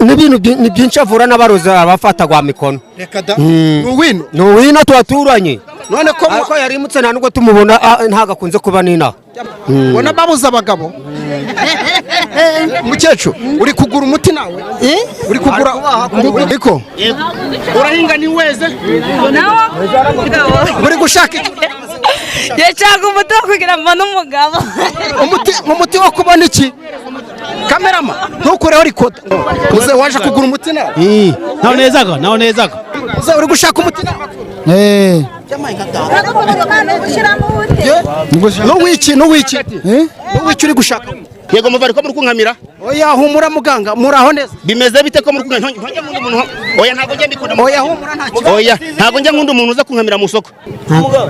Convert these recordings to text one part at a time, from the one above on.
n'ibintu ni byinshi avura n'abaroza abafata gwa mikono. Reka da. Nuwino. Nuwino twaturanye. None ko yarimutse nta nubwo tumubona ntaga kunze kuba nina. Bona babuza abagabo. Mukecuru uri kugura umuti nawe? Uri kugura ariko urahinga ni weze? Nawo uri gushaka iki? Yashaka umuti wo kugira mbone umugabo. Umuti wo kubona iki? Kamerama ntukureho rikoda. Uze waje kugura umuti nawe? Naho nezaga. Uze uri gushaka umuti nawe? Nuwiki uri gushaka? Yego muvari ko muri kunkamira? Oya humura muganga muraho neza. Bimeze bite ko muri kunkamira? Ntonje nkunda umuntu. Oya ntago njye mbikunda. Oya humura ntacyo. Oya ntago njye nkunda umuntu uza kunkamira mu soko.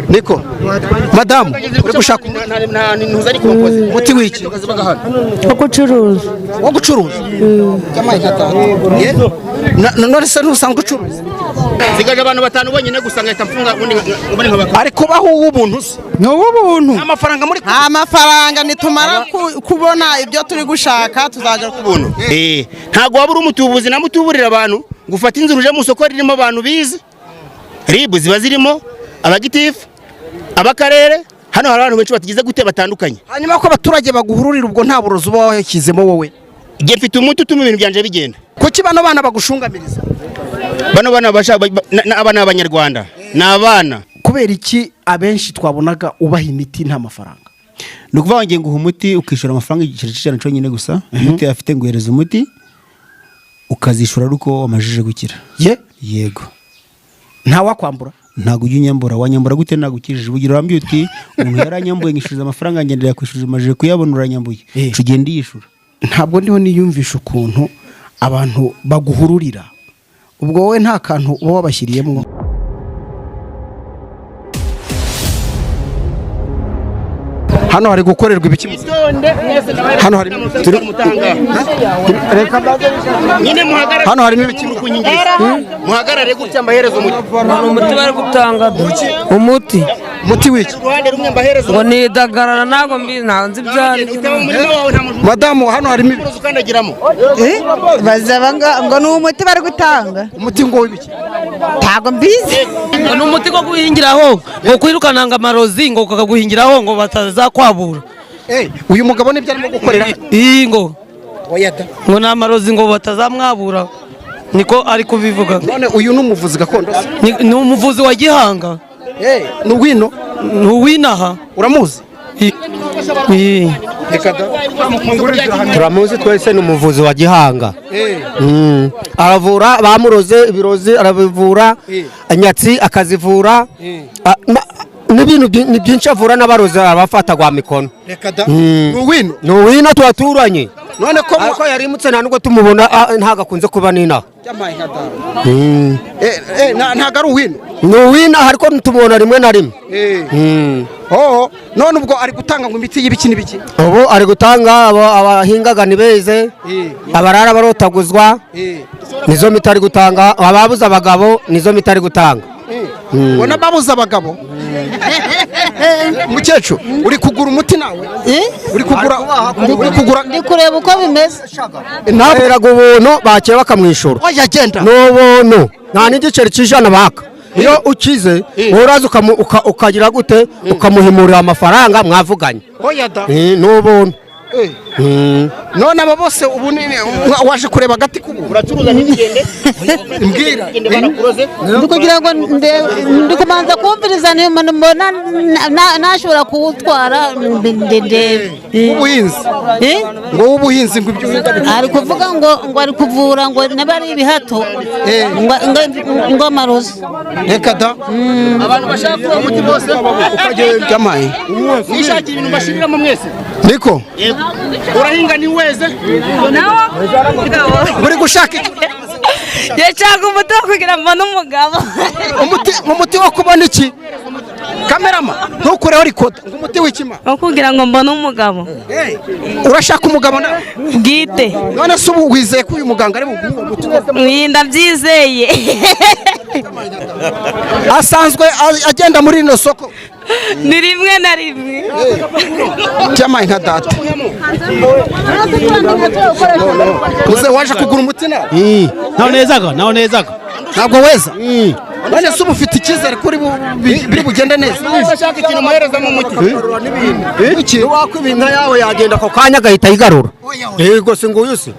Niko madamu uri gushaka ntuza ari kumukoze. Umuti wiki? Wo gucuruza. Cyamaye gatanu. None se ntusanzwe ucuruza? Sigaje abantu batanu bonyine gusanga ahita mfunga ubundi nkabaka. Ariko baho ubuntu se. No ubuntu. Amafaranga muri amafaranga nitumara kubona ibyo turi gushaka tuzaga kubuntu. Ntago wabura umutubuzi na mutuburira abantu gufata inzira uje mu soko ririmo abantu bizi. Ribu ziba zirimo abagitifu abakarere hano hari abantu benshi batigize gute batandukanye. Hanyuma ko abaturage baguhururira ubwo nta burozi uba washyizemo wowe. Igihe mfite umuti utuma ibintu byanje bigenda. Kuki bano bana bagushungamiriza? Bano bashaka abana b'Abanyarwanda n'abana. Kubera iki abenshi twabonaga ubaha imiti nta mafaranga? Nukuvuga ngo nguha umuti ukishura amafaranga igiciro cy'ijana cyo nyine gusa. Umuti afite nguhereza umuti ukazishura ruko wamajije gukira. Yego. Nta wakwambura? Ntago unyambura wanyambura gute nagukijije ubugira urambiye uti umuntu yaranyambuye ngishuza amafaranga ngendera yakwishuza amajije kuyabona uranyambuye. Cugende yishura. Ntabwo ndiho niyumvisha ukuntu abantu baguhururira. Ubwo wowe nta kantu uba wabashyiriyemo. Hano hari gukorerwa ibiki? Hano hari hano harimo ibiki muhagarare gutya mbaherezo umuti bari gutanga umuti wiki ruhande rumwe mbaherezo ngo nidagarara nago mbi ntanzi byari madamu hano harimo ukandagiramo bazabanga ngo ni umuti bari gutanga umuti ngo wibiki tago mbizi ngo ni umuti ngo guhingiraho ngo kwirukana ngo amarozi ngo kakaguhingiraho ngo batazakwabura uyu mugabo nibyo arimo gukorera ngo ngo na amarozi ngo batazamwabura niko ari kubivuga. None uyu numuvuzi gakondo ni umuvuzi wa Gihanga. Nuwino nuwinaha uramuzi? Turamuzi twese n'umuvuzi wa Gihanga. Aravura bamuroze ibirozi arabivura anyatsi akazivura n'ibintu ni byinshi avura n'abaroza abafata gwa mikono. Reka da. Nuwino twaturanye. None ko yarimutse nta nubwo tumubona ntaga kunze kuba nina. Cyamaye gatanu. Ntaga ari uwino. Nuwino hariko tumubona rimwe na rimwe. None ubwo ari gutanga ngo imiti y'ibiki n'ibiki? Ubu ari gutanga abahingaga nibeze. Abarara barotaguzwa. Nizo mitari gutanga ababuza abagabo nizo mitari gutanga. Bona babuza abagabo. Mukecuru uri kugura umuti nawe? Uri kugura ndi kureba uko bimeze. Naberaga ubuntu bakeye bakamwishura. Oya genda. N'ubuntu nta n'igiceri cy'ijana baka. Iyo ukize uraza ukagira gute ukamuhimurira amafaranga mwavuganye. Oya da. N'ubuntu. None abo bose ubu waje kureba agati kubu uracuruza n'ibigende mbwira kugira ngo ndi kumanza kumviriza mbona nashobora kuwutwara ubuhinzi ngo ubuhinzi ngo ibyo ari kuvuga ngo ari kuvura ngo nabari ibihato ngo amarozi. Reka da. Abantu bashaka kuba umuti bose ukagenda jamaye nishakira ibintu bashiramo mwese. Niko urahinga ni weze? Nawo uri gushaka iki? Yashaka umuti wo kugira mbone umugabo. Umuti wo kubona iki? Kamerama ntukureho rikoda. Umuti w'ikima? Wo kugira ngo mbone umugabo. Urashaka umugabo na bwite? None se ubu wizeye ko uyu muganga ari buguhe umuti? Ndabyizeye. asanzwe agenda muri rino soko ni rimwe na rimwe cyamaye nka data muze waje kugura umuti nawe naho nezaga ntabwo weza none se uba ufite icyizere kuri biri bugende neza ashaka ikintu muhereza mu muti iki wakwiba inka yawe yagenda ako kanya agahita yigarura yego si nguyu se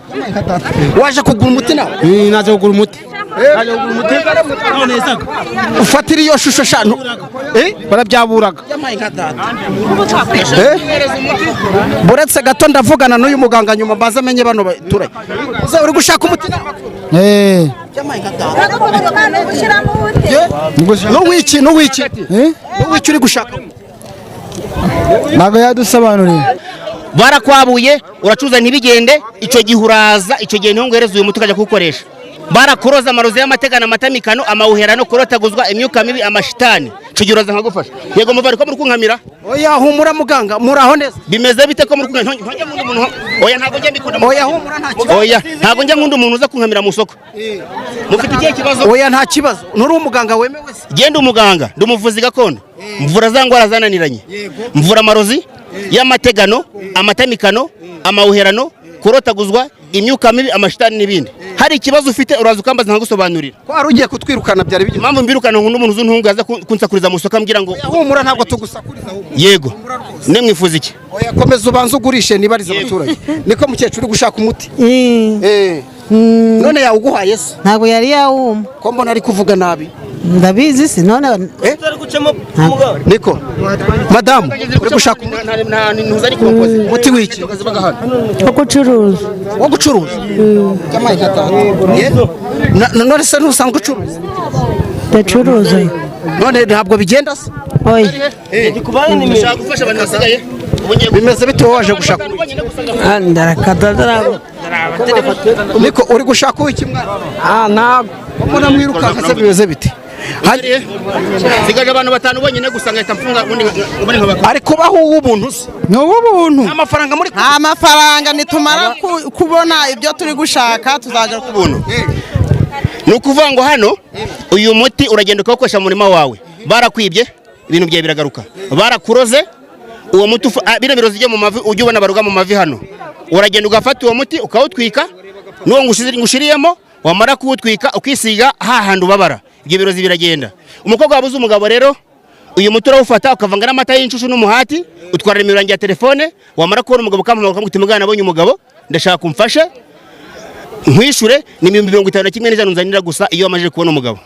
waje kugura umuti nawe naje kugura umuti ufatira iyo shusho eshanu barabyaburaga buretse gato ndavugana n'uyu muganga nyuma mbaze amenye bano baturage uri gushaka umuti nawe n'uwiki uri gushaka ntabwo yadusobanuriye barakwabuye uracuruza ntibigende icyo gihe uraza icyo gihe niho nguhereza uyu muti ukajya kuwukoresha barakuroza amarozi y'amategano amatamikano amawuherano kurotaguzwa imyuka mibi amashitani icyo gihe uraza nkagufasha yego muvari ko muri kunkamira oya humura muganga muraho neza bimeze bite ko muri kunkamira ntonge nkunda umuntu oya ntabwo njya mbikunda oya humura nta kibazo oya ntabwo njya nkunda umuntu uza kunkamira mu soko mufite ikihe kibazo oya nta kibazo nturi umuganga wemewe se genda umuganga ndi umuvuzi gakondo mvura za ndwara zananiranye mvura amarozi y'amategano amatamikano amawuherano kurotaguzwa imyuka mibi amashitani n'ibindi hari ikibazo ufite uraza ukambaza nkagusobanurira ko wari ugiye kutwirukana byari bigiye impamvu mbirukana nkunda umuntu uzuntunga aza kunsakuriza mu soko ambwira ngo humura ntabwo tugusakuriza yego ne mwifuza iki oya komeza ubanze ugurishe nibariza abaturage niko mukecuru uri gushaka umuti none yawuguhaye se ntabwo yari yawuma ko mbona ari kuvuga nabi ndabizi si none niko madamu uri gushaka umuti w'iki wo gucuruza none se ntusanzwe ucuruza ndacuruza none ntabwo bigenda se oya ndashaka gufasha abantu basigaye bimeze bite wowe waje gushaka niko uri gushaka uw'iki mwana ntabwo mbona mwirukanka se bimeze bite sigaje abantu batanu bonyine gusa ngahita mfunga ubundi nkabaka ari kubaho uw'ubuntu se ni uw'ubuntu amafaranga muri nta mafaranga nitumara kubona ibyo turi gushaka tuzaga ku buntu ni ukuvuga ngo hano uyu muti uragenda ukawukoresha mu murima wawe barakwibye ibintu byawe biragaruka barakuroze uwo muti bino birozi ujya mu mavi ujya ubona baruga mu mavi hano uragenda ugafata uwo muti ukawutwika n'uwo ngushiriyemo wamara kuwutwika ukisiga hahandi ubabara ibyo birozi biragenda umukobwa wabuze umugabo rero uyu muti urawufata ukavanga n'amata y'inshushu n'umuhati utwara imirongo ya telefone wamara kubona umugabo ukamuhamagara ukamwita umugana abonye umugabo ndashaka kumfashe nkwishure ni 51 n'ijana nzanira gusa iyo wamaje kubona umugabo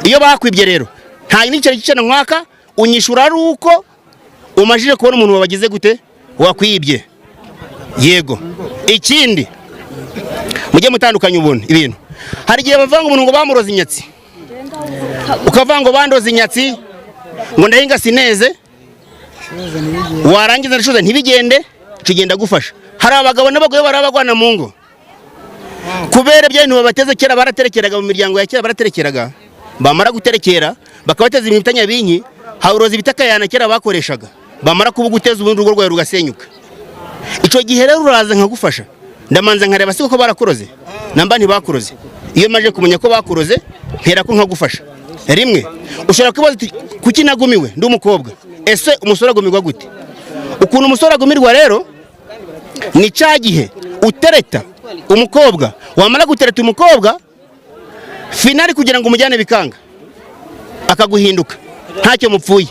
iyo bakwibye rero nta n'icyo gicana nkwaka unyishura ari uko umajije kubona umuntu wabagize gute wakwibye yego ikindi mujye mutandukanya ubuntu ibintu hari igihe bavanga umuntu ngo bamuroza inyatsi ukavanga ngo bandoza inyatsi ngo ndahinga sineze warangiza ndashoza ntibigende kigenda gufasha hari abagabo n'abagore barabagwana mu ngo kubera ibintu babateze kera baraterekeraga mu miryango ya kera baraterekeraga bamara guterekera bakabateza imitanya binyi haurozi bitakayana kera bakoreshaga bamara kubuguteza ubundi rugo rwawe rugasenyuka ico gihe rero uraza nkagufasha ndamanza nkareba siko barakuroze namba ntibakuroze iyo maje kumenya ko bakuroze mpera ko nkagufasha rimwe ushobora kubaza uti kuki nagumiwe ndi umukobwa ese umusore agumirwa gute ukuntu umusore agumirwa rero ni cya gihe utereta umukobwa wamara gutereta umukobwa finali kugira ngo umujyane bikanga akaguhinduka ntacyo mupfuye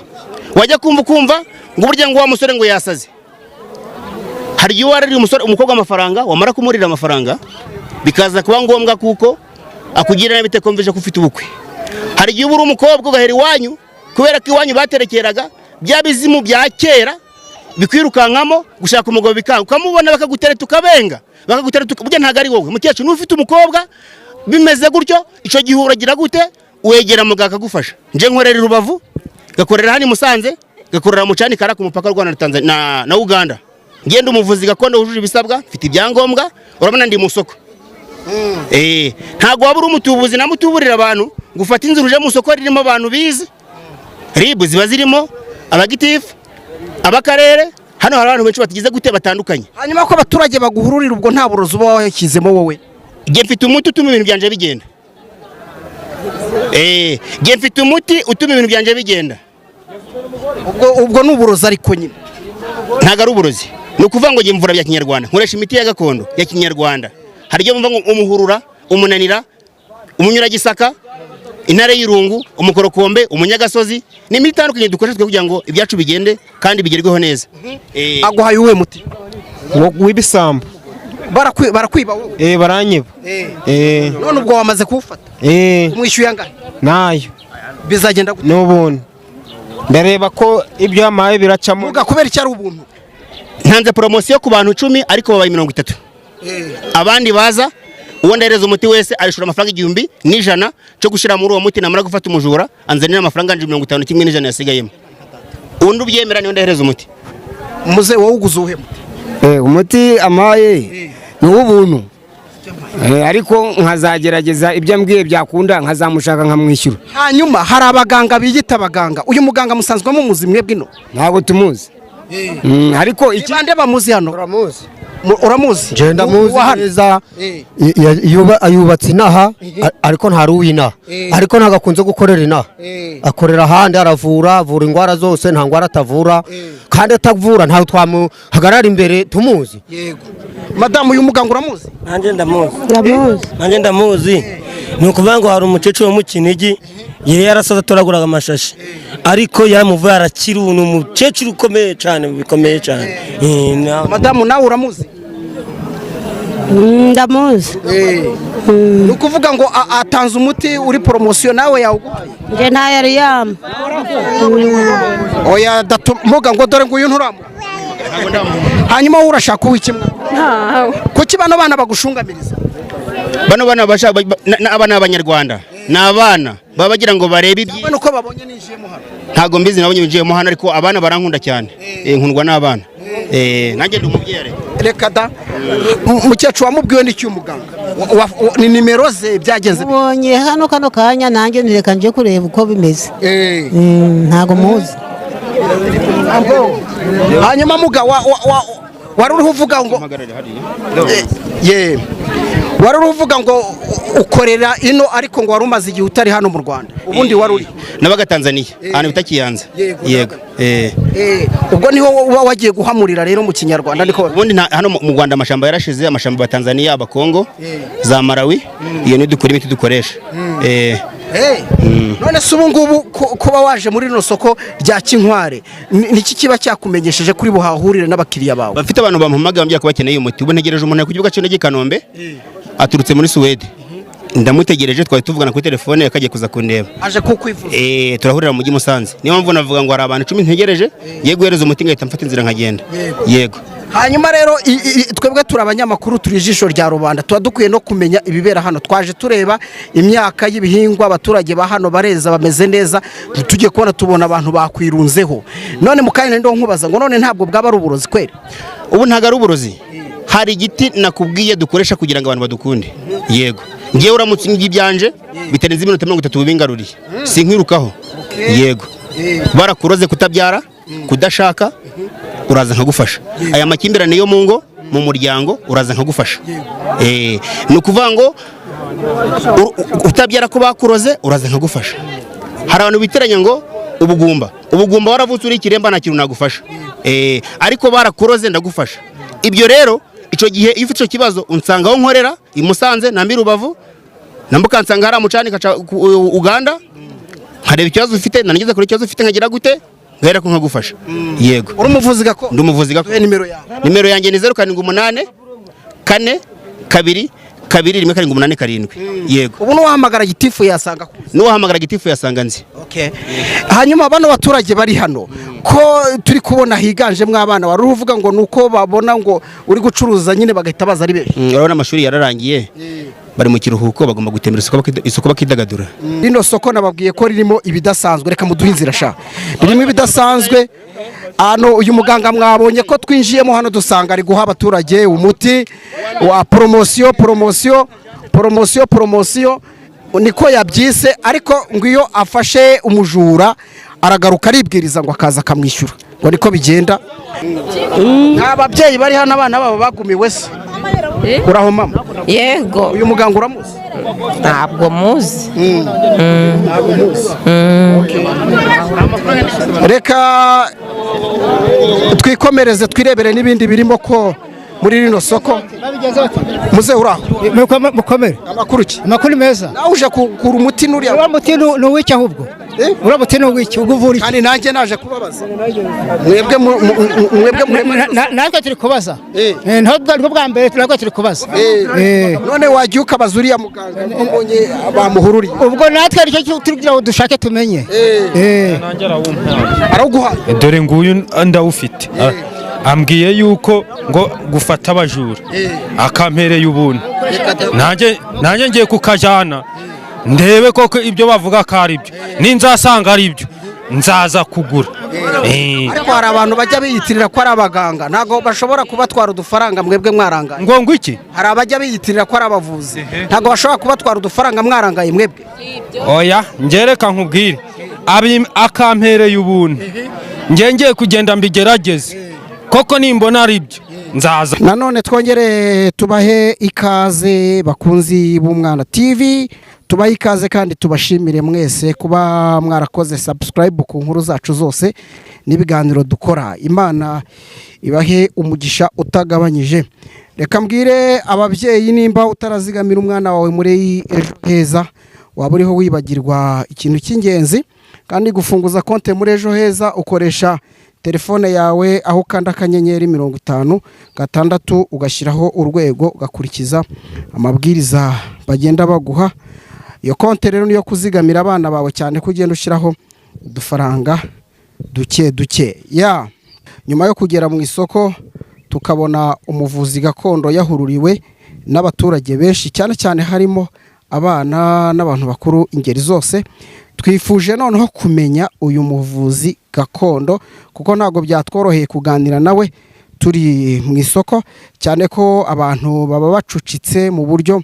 wajya kumva ngo burya ngo wa musore ngo yasaze hari igihe warari umusore umukobwa amafaranga wamara kumurira amafaranga bikaza kuba ngombwa kuko akugira nabi tekomveje kufite ubukwe hari igihe uri umukobwa ugahera iwanyu kubera ko iwanyu baterekeraga bya bizimu bya kera bikwirukankamo gushaka umugabo bikanga ukamubona bakagutereta ukabenga bakagutereta burya ntago ari wowe mukecuru n'ufite umukobwa bimeze gutyo ico gihe uragira gute wegera muganga akagufasha nje nkorera Rubavu gakorera hani Musanze gakorera mu Cyanikara ku mupaka Rwanda na Tanzania na Uganda ngende umuvuzi gakondo wujuje ibisabwa mfite ibyangombwa urabona ndi mu soko ntago wabura umutubuzi na mutuburira abantu gufata inzira uje mu soko ririmo abantu bizi ribu ziba zirimo abagitifu abakarere hano hari abantu benshi batigize gute batandukanye hanyuma ko abaturage baguhururira ubwo nta burozi uba washyizemo wowe nge mfite umuti utuma ibintu byanje bigenda ngiye mfite umuti utuma ibintu byanjye bigenda. ubwo ni uburozi ariko nyine ntago ari uburozi, ni ukuvuga ngo ngiye mvura bya kinyarwanda, nkoresha imiti ya gakondo ya kinyarwanda. Hari ibyo mvuga ngo umuhurura, umunanira, umunyuragisaka, intare y'irungu, umukorokombe, umunyagasozi, ni imiti itandukanye dukoresha kugira ngo ibyacu bigende kandi bigerweho neza. aguhaye uwe muti w'ibisambo barakwiba wowe? baranyiba. none ubwo wamaze kuwufata? umwishyuye angahe? nayo bizagenda gute? n'ubuntu ndareba ko ibyo yamaye biracamo. Vuga kubera icyo ari ubuntu. Ntanze promosiyo ku bantu 10 ariko babaye 30. Abandi baza uwo ndahereza umuti wese arishura amafaranga 1,100 cyo gushira muri uwo muti, namara gufata umujura anzanira amafaranga 50 kimwe n'ijana yasigayemo. Undi ubyemera niyo ndahereza umuti. Muze wowe uguze uhe muti? umuti amaye ni ubuntu, ariko nkazagerageza ibyo ambwiye byakunda nkazamushaka nkamwishyura. Hanyuma hari abaganga biyita abaganga, uyu muganga musanzwe mumuzi mwebwe no? Ntabwo tumuzi. Ariko iki bande bamuzi hano? uramuzi? Uramuzi? Genda muzi neza. Yubatse inaha ariko ntari uwinaha, ariko ntagakunze gukorera inaha, akorera ahandi, aravura indwara zose, nta ndwara atavura, kandi atavura ntawe twamuhagarara imbere tumuzi. Yego. Madamu uyu muganga uramuzi? nanjye ndamuzi. ni ukuvuga ngo hari umukecuru wo mu Kinigi yari yarasaza atoraguraga amashashi, ariko yaramuvuye arakira. Ubu umukecuru ukomeye cyane, bikomeye cyane. Madamu nawe uramuzi? ndamuzi. ni ukuvuga ngo atanze umuti uri poromosiyo nawe yawuguhaye? nje ntayo yari yampa. oya muga ngo dore nguyu nturamu. hanyuma wowe urashaka uw'ikimwe? kuki bano bana bagushungamiriza? Bano bana abana b'Abanyarwanda ni abana baba bagira ngo barebe ibyi. Bano ko babonye ninjiyemo hano? Ntago mbizi nabonye binjiyemo hano, ariko abana barankunda cyane. Nkundwa n'abana. Nanjye ndi umubyere. Reka da. Mukecuru wamubwiwe n'iki umuganga? Ni nimero ze byagenze? Ubonye hano kano kanya nanjye nireka nje kureba uko bimeze. Ntago muzi. hanyuma muga wari uriho uvuga ngo wari uriho uvuga ngo ukorera ino, ariko ngo wari umaze igihe utari hano mu Rwanda. Ubundi wari uri nabaga Tanzania ahantu bita Kiyanza. Yego. ubwo niho uba wagiye guhamurira rero mu Kinyarwanda. Niko ubundi hano mu Rwanda amashamba yarashize, amashamba ya Tanzania, Abakongo, za Malawi, iyo ni dukora imiti dukoresha. none se ubu ngubu kuba waje muri rino soko rya Kinkware niki kiba cyakumenyesheje kuri buhahurire n'abakiriya bawe? Bafite abantu bamuhamagara bambya ko bakeneye umuti. Ubu ntegereje umuntu ku kibuga cy'indege Kanombe, aturutse muri Suwede. Ndamutegereje, twari tuvugana kuri telefone, yakagiye kuza kundeba. Aje kukwivuza? Turahurira mu mujyi Musanze. Niyo mpamvu navuga ngo hari abantu 10 ntegereje, ye guhereza umuti ngahita mfata inzira nkagenda. Yego. Hanyuma rero twebwe turi abanyamakuru, turi ijisho rya rubanda, tuba dukwiye no kumenya ibibera hano. Twaje tureba imyaka y'ibihingwa, abaturage ba hano bareza bameze neza, tujye kubona tubona abantu bakwirunzeho. None mukanya ndo nkubaza ngo none ntabwo bwaba ari uburozi kweri? Ubu ntago ari uburozi. Hari igiti nakubwiye dukoresha kugira ngo abantu badukunde. Yego. Ngiye uramutse ngibyanje bitarenze iminota 30 bibingaruriye. Sinkwirukaho. Yego. Barakuroze kutabyara, kudashaka, uraza nkagufasha. Aya makimbirane yo mu ngo, mu muryango, uraza nkagufasha. Ni ukuvuga ngo utabyara ko bakuroze, uraza nkagufasha. Hari abantu biteranya ngo ubugumba waravutse uri kiremba nta kintu nagufasha. Ariko barakuroze ndagufasha. Ibyo rero ico gihe iyo ufite ico kibazo unsangaho nkorera i Musanze na Rubavu, nambuka nsanga hari amucani kaca Uganda, nkareba ikibazo ufite, nanigeze kuri ikibazo ufite nkagira gute, ngahera ko nkagufasha. Yego. Uri umuvuzi gakondo? Ndi umuvuzi gakondo. Nimero yawe? Nimero yanjye ni 078 4 2 2 1 7. Yego. Ubu nuwahamagara gitifu yasanga kuzi? Nuwahamagara gitifu yasanga nzi. Okay. Hanyuma bano baturage bari hano ko turi kubona higanjemo abana, wari uvuga ngo nuko babona ngo uri gucuruza nyine bagahita baza ari benshi. Urabona amashuri yararangiye, bari mu kiruhuko, bagomba gutembera isoko bakidagadura. Rino soko nababwiye ko ririmo ibidasanzwe, reka muduhe inzira sha. Ririmo ibidasanzwe. Hano uyu muganga mwabonye ko twinjiyemo hano dusanga ari guha abaturage umuti wa poromosiyo niko yabyise, ariko ngo iyo afashe umujura aragaruka aribwiriza ngo akaza akamwishyura. ngo niko bigenda nta babyeyi bari hano abana babo bagumiwe se uraho mama yego uyu muganga uramuzi ntabwo muzi reka twikomereze twirebere n'ibindi birimo ko muri rino soko muze uraho mukomere amakuru ki amakuru meza nawe uje kugura umuti nuriya uriya muti ni uw'iki ahubwo uriya muti ni uw'iki uguvura iki kandi nanjye naje kubabaza natwe turi kubaza ntabwo bwa mbere ntabwo turi kubaza none wajya ukabaza uriya muganga mbonye bamuhururiye ubwo natwe aricyo tugira ngo dushake tumenye arawuguha dore nguyu ndawufite ambwiye yuko ngo gufata abajura akampereye ubuntu nanjye ngiye kukajyana ndebe koko ibyo bavuga ko ari byo ninzasanga ari byo nzaza kugura ariko hari abantu bajya biyitirira ko ari abaganga ntabwo bashobora kubatwara udufaranga mwebwe mwarangaye ngo iki hari abajya biyitirira ko ari abavuzi ntabwo bashobora kubatwara udufaranga mwarangaye mwebwe oya ngereka nkubwire akampereye ubuntu ngiye kugenda mbigerageze koko nimbona ari byo nzaza nanone twongere tubahe ikaze bakunzi b'Umwana TV tubahe ikaze kandi tubashimire mwese kuba mwarakoze subscribe ku nkuru zacu zose n'ibiganiro dukora Imana ibahe umugisha utagabanyije reka mbwire ababyeyi nimba utarazigamira umwana wawe muri Ejo Heza waba uriho wibagirwa ikintu cy'ingenzi kandi gufunguza konte muri Ejo Heza ukoresha telefone yawe aho ukanda akanyenyeri 50 ugashyiraho urwego ugakurikiza amabwiriza bagenda baguha iyo konte rero niyo kuzigamira abana bawe cyane ko ugenda ushyiraho udufaranga duke nyuma yo kugera mu isoko tukabona umuvuzi gakondo yahururiwe n'abaturage benshi cyane cyane harimo abana n'abantu bakuru ingeri zose twifuje noneho kumenya uyu muvuzi gakondo kuko ntago byatworoheye kuganira nawe turi mu isoko cyane ko abantu baba bacucitse mu buryo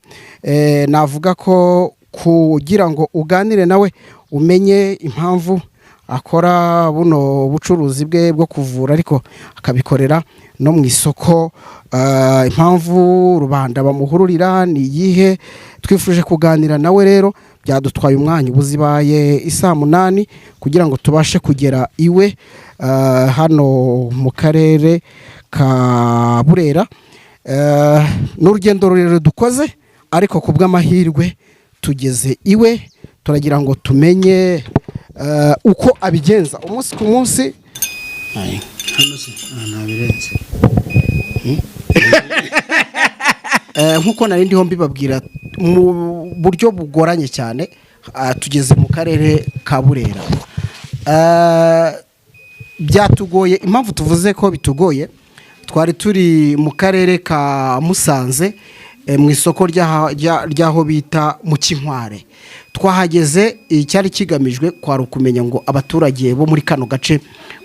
navuga ko kugira ngo uganire nawe umenye impamvu akora buno bucuruzi bwe bwo kuvura ariko akabikorera no mu isoko impamvu rubanda bamuhururira ni iyihe twifuje kuganira nawe rero byadutwaye umwanya ubuzibaye isaa 8 kugira ngo tubashe kugera iwe hano mu karere ka Burera n'urugendo rurerure dukoze ariko ku bw'amahirwe tugeze iwe turagira ngo tumenye uko abigenza umunsi ku munsi nkuko nari ndiho mbibabwira mu buryo bugoranye cyane tugeze mu karere ka Burera byatugoye impamvu tuvuze ko bitugoye twari turi mu karere ka Musanze mu isoko ryaho bita mu Kinkware twahageze icyari kigamijwe kwari ukumenya ngo abaturage bo muri kano gace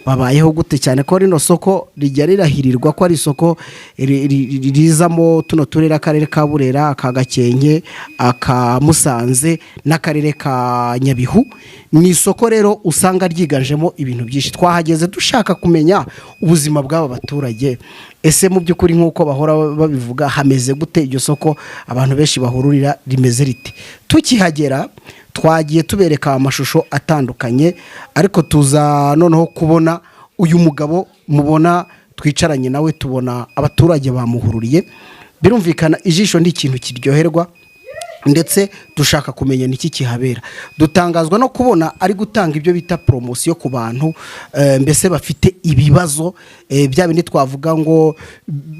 babayeho gute cyane ko rino soko rijya rirahirirwa ko ari isoko rizamo tuno turere akarere ka Burera aka Gakenke aka Musanze n'akarere ka Nyabihu ni isoko rero usanga ryiganjemo ibintu byinshi twahageze dushaka kumenya ubuzima bw'aba baturage ese mu by'ukuri nk'uko bahora babivuga hameze gute iryo soko abantu benshi bahururira rimeze rite tukihagera twagiye tubereka amashusho atandukanye ariko tuza noneho kubona uyu mugabo mubona twicaranye nawe tubona abaturage bamuhururiye birumvikana ijisho ni ikintu kiryoherwa ndetse dushaka kumenya niki kihabera dutangazwa no kubona ari gutanga ibyo bita promotion ku bantu mbese bafite ibibazo bya bindi twavuga ngo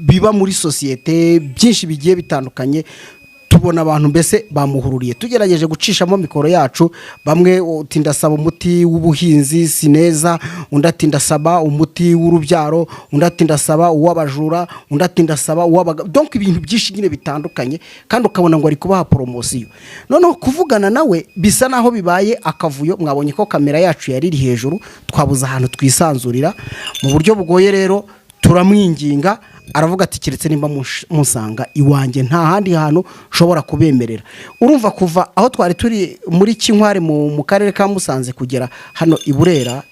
biba muri societe byinshi bigiye bitandukanye tubona abantu mbese bamuhururiye tugerageje gucishamo mikoro yacu bamwe utindasaba umuti w'ubuhinzi sineza undi atindasaba umuti w'urubyaro undi atindasaba uw'abajura undi atindasaba uw'abaga donc ibintu byinshi nyine bitandukanye kandi ukabona ngo ari kubaha promotion noneho kuvugana nawe bisa naho bibaye akavuyo mwabonye ko kamera yacu yari hejuru twabuza ahantu twisanzurira mu buryo bugoye rero turamwinginga aravuga ati keretse nimba musanga iwanjye nta handi hantu ushobora kubemerera. Urumva kuva aho twari turi muri Kinkware mu karere ka Musanze kugera hano i Burera,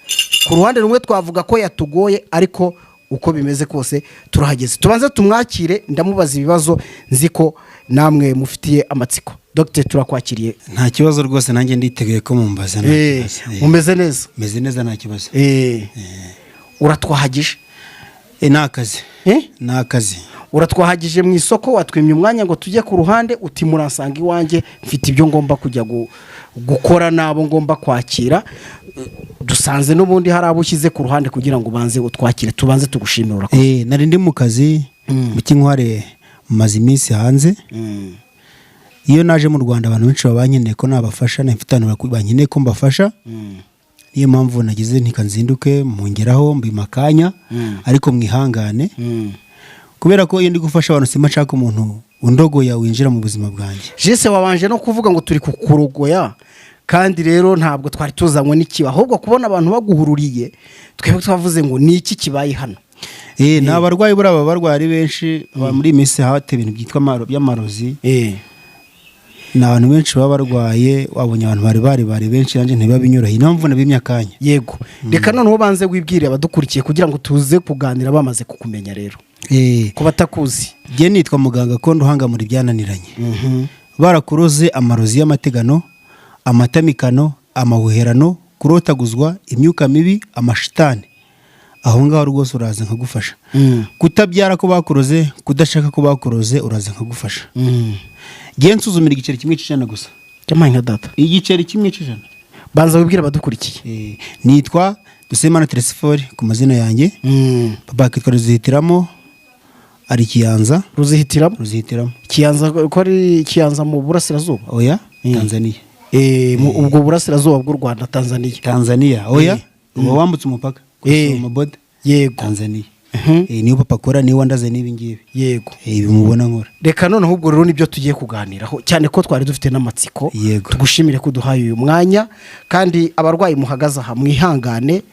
ku ruhande rumwe twavuga ko yatugoye, ariko uko bimeze kose turahageze. Tubanze tumwakire ndamubaza ibibazo nziko namwe mufitiye amatsiko. Dr. turakwakiriye. Nta kibazo rwose, nanjye nditeguye ko mumbaza. Umeze neza? Meze neza, nta kibazo. Uratwahagije? Nakazi. Nakazi. Uratwahagije mu isoko, watwimye umwanya ngo tujye ku ruhande, uti muransanga iwanjye mfite ibyo ngomba kujya gukora nabo ngomba kwakira. Dusanze n'ubundi hari abo ushyize ku ruhande kugira ngo banze utwakire, tubanze tugushimira. Urakoze. Nari ndi mu kazi mu Kinkware, maze iminsi hanze. Iyo naje mu Rwanda abantu benshi babanyeneye ko nabafasha, nafite abantu banyeneye ko mbafasha. Niyo mpamvu nagize ntikanzinduke mungeraho mbimakanya, ariko mwihangane. Kubera ko iyo ndi gufasha abantu sima nshaka umuntu undogoya winjira mu buzima bwanjye. Jese wabanje no kuvuga ngo turi kukurogoya, kandi rero ntabwo twari tuzanywe n'ikiba, ahubwo kubona abantu baguhururiye twebwe twavuze ngo ni iki kibaye hano. Nta barwayi buri aba barwari benshi muri iyi minsi hate ibintu byitwa by'amarozi. Ni abantu benshi baba barwaye, wabonye abantu bari benshi, nanjye ntibabinyoroheye, niyo mpamvu nabimye akanya. Yego, reka noneho banze wibwire abadukurikiye kugira ngo tuze kuganira bamaze kukumenya. Rero ku batakuzi, njye nitwa muganga Kondo uhangamura ibyananiranye. Barakuroze amarozi y'amategano, amatamikano, amahuherano, kurotaguzwa, imyuka mibi, amashitani, aho ngaho rwose uraza nkagufasha. Kutabyara ko bakuroze, kudashaka ko bakuroze, uraza nkagufasha. Ngiye nsuzumira igiceri kimwe cy'ijana gusa. Cyamaye nka data. Igiceri kimwe cy'ijana. Banza wibwire abadukurikiye. Nitwa Dusemana Teresifori ku mazina yanjye. Papa kitwa Ruzihitiramo, ari Kiyanza. Ruzihitiramo? Ruzihitiramo. Kiyanza ko ari Kiyanza mu burasirazuba? Oya, Tanzania. Ubwo burasirazuba bw'u Rwanda, Tanzania. Tanzania, oya. Uba wambutse umupaka. Mu boda. Yego. Tanzania. Niyo papa akora, niyo wandaze n'ibi ngibi. Yego. Bimubona nkora. Reka noneho ubwo rero nibyo tugiye kuganiraho, cyane ko twari dufite n'amatsiko. Tugushimire ko duhaye uyu mwanya, kandi abarwayi muhagaze aha mwihangane,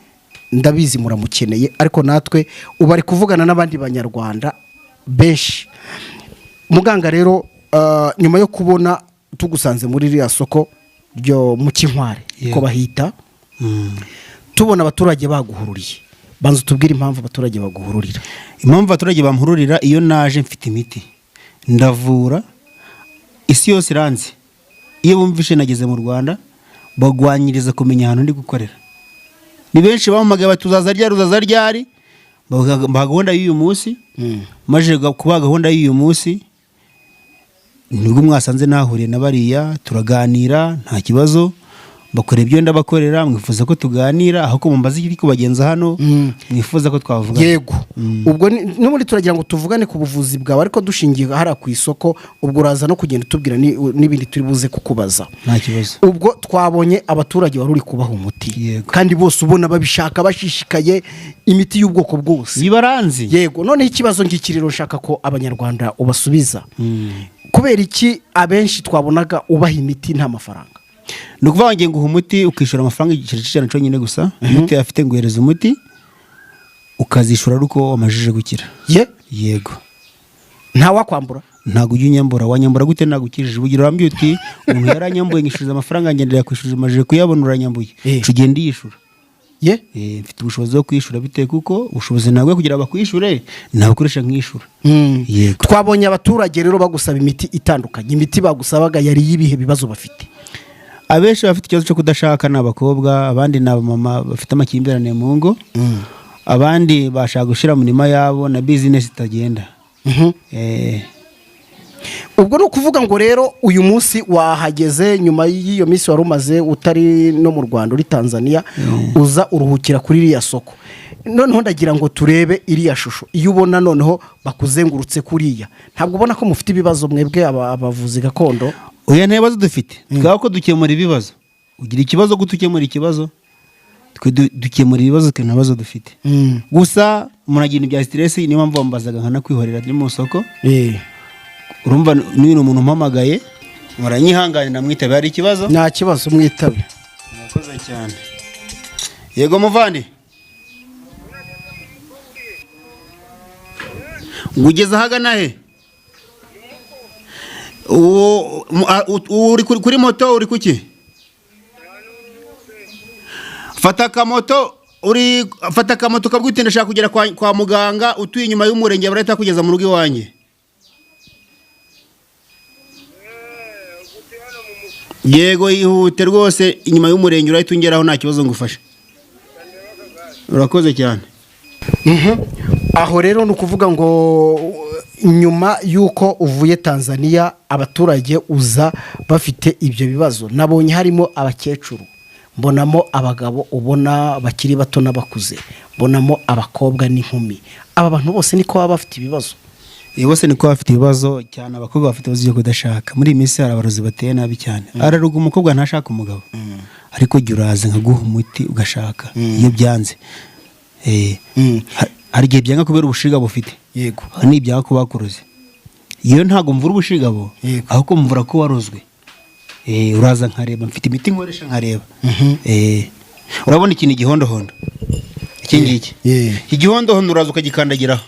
ndabizi muramukeneye, ariko natwe ubu ari kuvugana n'abandi banyarwanda benshi. Muganga rero, nyuma yo kubona tugusanze muri iriya soko ryo mu Kinkware ko bahita, tubona abaturage baguhururiye, banza tubwire impamvu abaturage baguhururira. Impamvu abaturage bamuhururira, iyo naje mfite imiti ndavura, isi yose iranzi. Iyo bumvishe nageze mu Rwanda bagwanyiriza kumenya ahantu ndi gukorera. Ni benshi bampamagaye batuzaza ryari baha gahunda y'uyu munsi. Maje kuba gahunda y'uyu munsi nibwo mwasanze nahuriye na bariya, turaganira nta kibazo, bakora ibyo ndabakorera, mwifuza ko tuganira, aho ko mumbaza iki kubagenza hano, mwifuza ko twavuga. Yego. Ubwo n'ubundi turagira ngo tuvugane ku buvuzi bwawe, ariko dushingiye hara ku isoko, ubwo uraza no kugenda tubwira n'ibindi turi buze kukubaza. Nta kibazo. Ubwo twabonye abaturage wari uri kubaha umuti, kandi bose ubona babishaka, bashishikaye, imiti y'ubwoko bwose bibaranzi. Yego. None ikibazo ngikiriro nshaka ko abanyarwanda ubasubiza. Kubera iki abenshi twabonaga ubaha imiti nta mafaranga? Nukuvuga ngiye nguha umuti ukishura amafaranga igiceri cy'ijana cyo nyine gusa. Umuti afite nguhereza umuti ukazishura ruko wamajije gukira. Yego. Nta wakwambura? Ntago ujya unyambura. Wanyambura gute nagukirije? Ubugira urambye uti umuntu yaranyambuye ngishuza amafaranga ngendera kwishura amajije kuyabona uranyambuye. Cugende yishura. Mfite ubushobozi bwo kwishura bite kuko ubushobozi ntabwo kugira bakwishure nabukoresha nkishura. Yego. Twabonye abaturage rero bagusaba imiti itandukanye. Imiti bagusabaga yari yibihe bibazo bafite? Abenshi bafite ikibazo cyo kudashaka n'abakobwa, abandi n'abamama bafite amakimbirane mu ngo, abandi bashaka gushira mu nima yabo na business itagenda. Ubwo no kuvuga ngo rero uyu munsi wahageze nyuma y'iyo minsi wari umaze utari no mu Rwanda uri Tanzania, uza uruhukira kuri iriya soko. Noneho ndagira ngo turebe iriya shusho. Iyo ubona noneho bakuzengurutse kuriya, ntabwo ubona ko mufite ibibazo mwebwe abavuzi gakondo? Oya, nta bibazo dufite. Twaba ko dukemura ibibazo. Ugira ikibazo gute ukemura ikibazo? Twe dukemura ibibazo twe ntabazo dufite. Gusa muragira ibya stress, niyo mpamvu bambazaga nkana kwihorera ndi mu soko. Urumva n'ibintu umuntu mpamagaye muranyihangane namwitabe, hari ikibazo? Nta kibazo, mwitabe. Murakoze cyane. Yego muvandi. ugeze ahagana he uri kuri moto uri kuki fata akamoto ukabwira ndashaka kugera kwa muganga utuye inyuma y'umurenge barahita kugeza mu rugo iwanjye. Yego ihute rwose inyuma y'umurenge urahita ungeraho nta kibazo ngufashe. Urakoze cyane. Aho rero ni ukuvuga ngo nyuma y'uko uvuye Tanzania abaturage uza bafite ibyo bibazo, nabonye harimo abakecuru, mbonamo abagabo ubona bakiri bato n'abakuze, mbonamo abakobwa n'inkumi. Aba bantu bose niko baba bafite ibibazo. Bose niko bafite ibibazo cyane, abakobwa bafite ibibazo byo kudashaka. Muri iyi minsi hari abarozi bateye nabi cyane. Araruga umukobwa ntashaka umugabo, ariko jya uraza nkaguha umuti ugashaka iyo byanze. Hari igihe byanga kubera ubushigabo ufite. Yego. Ni ibyaha ko bakuroze. Iyo ntago mvura ubushigabo, ahubwo mvura ko warozwe. Uraza nkareba, mfite imiti nkoresha nkareba. Urabona ikintu igihondohondo. Iki ngiki. Igihondohondo uraza ukagikandagiraho.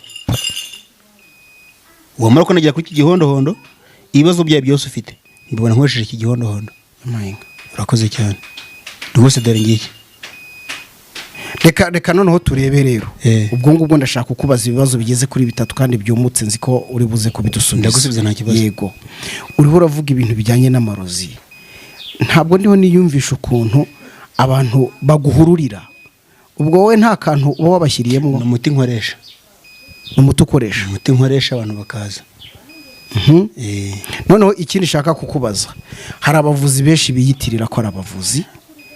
Wamara ko nagira kuri iki gihondohondo, ibibazo byawe byose ufite mbibona nkoresheje iki gihondohondo. Urakoze cyane rwose, dore ngiki. Reka noneho turebe rero. Ubwo ngubwo ndashaka kukubaza ibibazo bigeze kuri 3 kandi byumutse, nzi ko uri buze kubidusubiza. Ndagusubiza nta kibazo. Yego. Uriho uravuga ibintu bijyanye n'amarozi. Ntabwo ndiho niyumvisha ukuntu abantu baguhururira. Ubwo wowe nta kantu uba wabashyiriyemo. Umuti nkoresha. Umuti ukoresha. Umuti nkoresha abantu bakaza. Noneho ikindi shaka kukubaza, hari abavuzi benshi biyitirira ko ari abavuzi.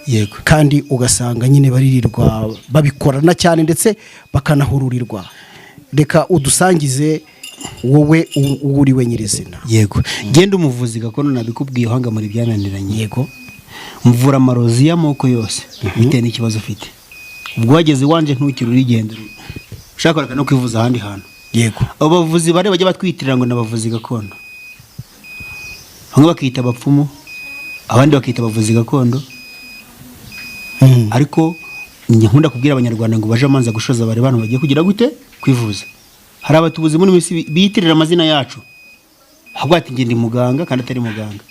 Yego. Kandi ugasanga nyine baririrwa babikorana cyane ndetse bakanahururirwa. Reka udusangize wowe uriwe nyirizina. Yego. Genda umuvuzi gakondo nabikubwiye hanga muri byananiranye. Yego. Mvura amarozi y'amoko yose bitewe n'ikibazo ufite. Ubwo wageze wanje ntukiri urigenda. Ushaka no kwivuza ahandi hantu. Yego. Abavuzi bare bajya batwitirira ngo nabavuzi gakondo. Bamwe bakita abapfumu, abandi bakita abavuzi gakondo. Ariko nkunda kubwira abanyarwanda ngo baje amanza gushoza bare bantu bagiye kugira gute kwivuza. Hari abatubuzi muri misi biyitirira amazina yacu. Ahubwo ati nge ndi muganga kandi atari muganga.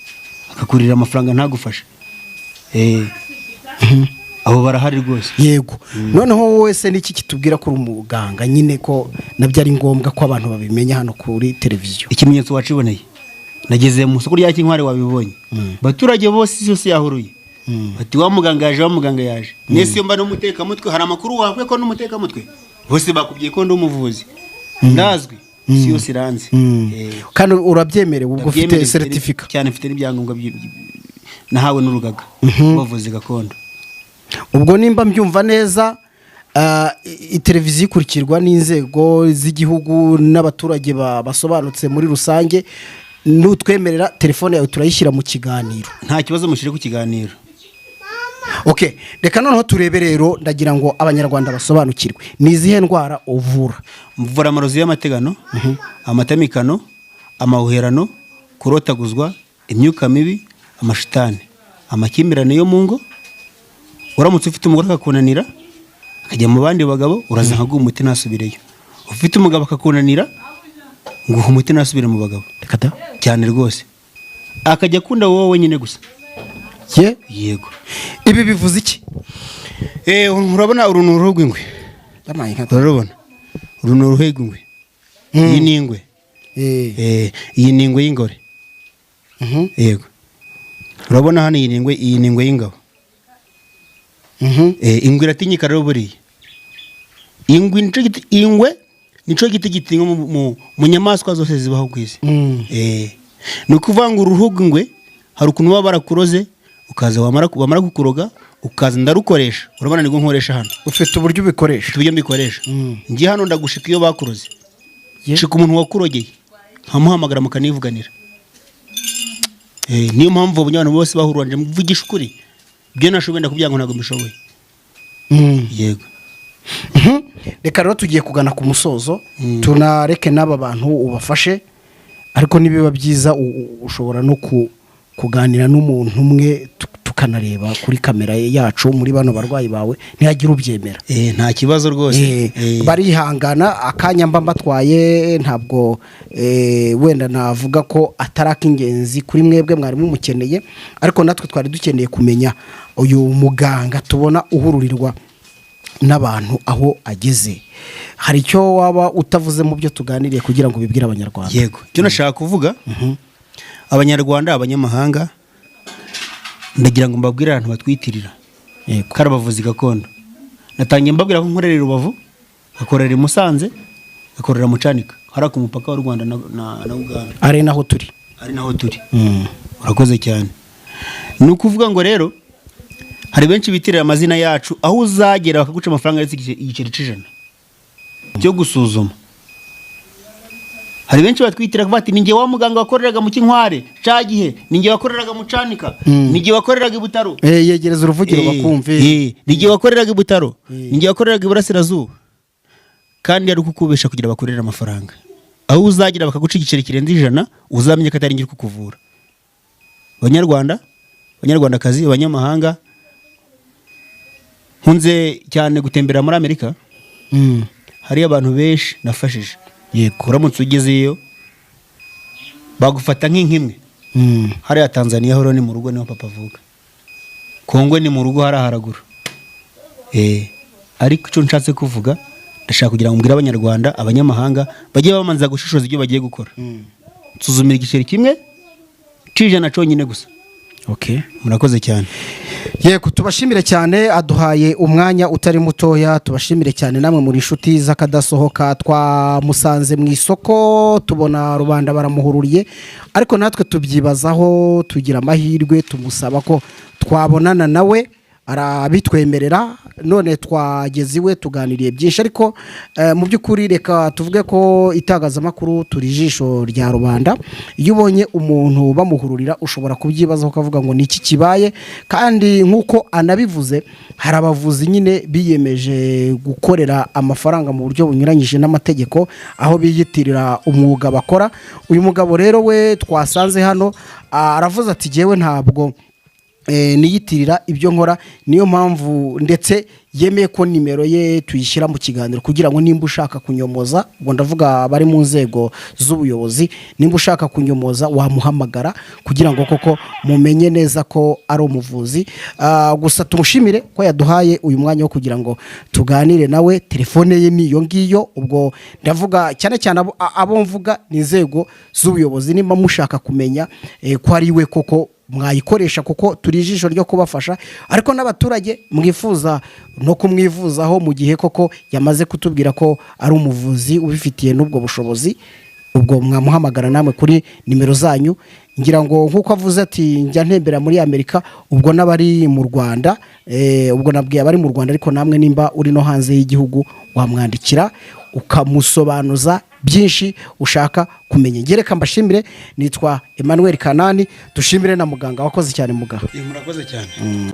Akakurira amafaranga ntagufasha. Abo barahari rwose. Yego. Noneho wowe se niki kitubwira ko umuganga nyine ko nabyo ari ngombwa ko abantu babimenya hano kuri televiziyo? Ikimenyetso waciboneye. Nageze mu soko rya Kinkware wabibonye. Baturage bose yose yahuruye. Bati wa muganga yaje. Nese mba no muteka mutwe, hari amakuru wakwe ko n'umuteka mutwe. Bose bakubwiye ko ndi umuvuzi. Ndazwi. Si yose iranze. Kandi urabyemerewe ubwo ufite certificate. Cyane mfite n'ibyangombwa nahawe n'urugaga bavuzi gakondo. Ubwo nimba mbyumva neza, televiziyo ikurikirwa n'inzego z'igihugu n'abaturage basobanutse muri rusange. Nutwemerera telefone yawe turayishyira mu kiganiro. Nta kibazo mushyire ku kiganiro. Okay, reka noneho turebe rero, ndagira ngo abanyarwanda basobanukirwe. Ni izihe ndwara uvura? Mvura amarozi y'amategano, amatamikano, amahuherano, kurotaguzwa, imyuka mibi, amashitani, amakimbirane yo mu ngo. Uramutse ufite umugore akakunanira akajya mu bandi bagabo, uraza nkaguha umuti nasubireyo. Ufite umugabo akakunanira nguha umuti nasubire mu bagabo. Rekata cyane rwose. Akajya kunda wowe nyine gusa. Yego. Ibi bivuze iki? Urabona urunuru rw'ingwe. Urabona urunuru rw'ingwe. Iyi ni ingwe. Iyi ni ingwe y'ingore. Yego. Urabona hano iyi ni ingwe y'ingabo. Ingwe iratinyika rero buriya. Ingwe nico giti gitinga mu nyamaswa zose zibaho kwisi. Ni ukuvuga ngo uruhu rw'ingwe hari ukuntu baba barakuroze, ukaza bamara kukuroga ukaza ndarukoresha. Urabona nigo nkoresha hano. Ufite uburyo ubikoresha? Uburyo mbikoresha. Ngiye hano ndagushika iyo bakuroze. Shika umuntu wakurogeye nkamuhamagara mukanivuganira. Niyo mpamvu abantu bose bahururanje mvugisha ukuri. Byo nashoboye ndakubwira ngo ntago mbishoboye. Yego. Reka rero tugiye kugana ku musozo. Tunareke n'aba bantu ubafashe, ariko nibiba byiza ushobora no kuganira n'umuntu umwe bikanareba kuri kamera yacu muri bano barwayi bawe ntihagire ubyemera. Nta kibazo rwose. Barihangana akanya mba mbatwaye ntabwo wenda navuga ko ataraka ingenzi kuri mwebwe mwari mumukeneye, ariko natwe twari dukeneye kumenya uyu muganga tubona uhururirwa n'abantu aho ageze. Hari icyo waba utavuze mu byo tuganiriye kugira ngo bibwire abanyarwanda? Yego, cyo nashaka kuvuga abanyarwanda, abanyamahanga, ndagira ngo mbabwire abantu batwitirira karabavuzi gakondo. Natangiye mbabwira ko nkorera Rubavu, akorera i Musanze, akorera mu Cyanika, hari ku mupaka w'u Rwanda na Uganda. Ari naho turi. Urakoze cyane. Ni ukuvuga ngo rero hari benshi bitirira amazina yacu, aho uzagera bakaguca amafaranga y'igiceri c'ijana cyo gusuzuma. Hari benshi batwitira bati ninjye wa muganga wakoreraga mu Kinkware cagihe, ninjye wakoreraga mu Canika, ninjye wakoreraga i Butaro. Yegereza uruvugiro bakumve. Ninjye wakoreraga i Butaro, ninjye wakoreraga i Burasirazuba. Kandi ari kukubesha kugira bakorera amafaranga. Aho uzagira bakaguca igiceri kirenze ijana, uzamenye ko atari ngiri kukuvura. Abanyarwanda, abanyarwandakazi, abanyamahanga, nkunze cyane gutembera muri Amerika. Hari abantu benshi nafashije. Yego, uramutse ugezeyo bagufata nk'inkimwe. Hari ya Tanzania horo ni mu rugo niho papa avuga. Kongo ni mu rugo haraharagura. Ariko icyo nshatse kuvuga ndashaka kugira ngo mbwire abanyarwanda, abanyamahanga bajye bamanza gushishoza ibyo bagiye gukora. Nsuzumira igiceri kimwe cijana cyonyine gusa. Murakoze cyane. Yego, tubashimire cyane, aduhaye umwanya utari mutoya. Tubashimire cyane namwe muri inshuti z'akadasohoka. Twamusanze mu isoko tubona rubanda baramuhururiye, ariko natwe tubyibazaho, tugira amahirwe tumusaba ko twabonana nawe, arabitwemerera. None twageze iwe tuganiriye byinshi, ariko mu by'ukuri reka tuvuge ko itangazamakuru turi ijisho rya rubanda. Iyo ubonye umuntu bamuhururira ushobora kubyibazaho ukavuga ngo niki kibaye, kandi nk'uko anabivuze hari abavuzi nyine biyemeje gukorera amafaranga mu buryo bunyuranyije n'amategeko, aho biyitirira umwuga bakora. Uyu mugabo rero we twasanze hano aravuze ati jewe ntabwo niyitirira ibyo nkora, niyo mpamvu ndetse yemeye ko nimero ye tuyishyira mu kiganiro kugira ngo nimba ushaka kunyomoza, ubwo ndavuga bari mu nzego z'ubuyobozi, nimba ushaka kunyomoza wamuhamagara kugira ngo koko mumenye neza ko ari umuvuzi. Gusa tumushimire ko yaduhaye uyu mwanya wo kugira ngo tuganire nawe. Telefone ye niyo ngiyo, ubwo ndavuga cyane cyane abo mvuga ni inzego z'ubuyobozi. Nimba mushaka kumenya ko ari we koko mwayikoresha, kuko turi ijisho ryo kubafasha, ariko n'abaturage mwifuza no kumwivuzaho mu gihe koko yamaze kutubwira ko ari umuvuzi ubifitiye n'ubwo bushobozi, ubwo mwamuhamagara namwe kuri nimero zanyu. Ngira ngo nk'uko avuze ati njya ntembera muri Amerika, ubwo n'abari mu Rwanda, ubwo nabwiye abari mu Rwanda, ariko namwe nimba uri no hanze y'igihugu wamwandikira ukamusobanuza byinshi ushaka kumenya. Ngereka mbashimire, nitwa Emmanuel Kanani. Dushimire na muganga, wakoze cyane muganga. Murakoze cyane.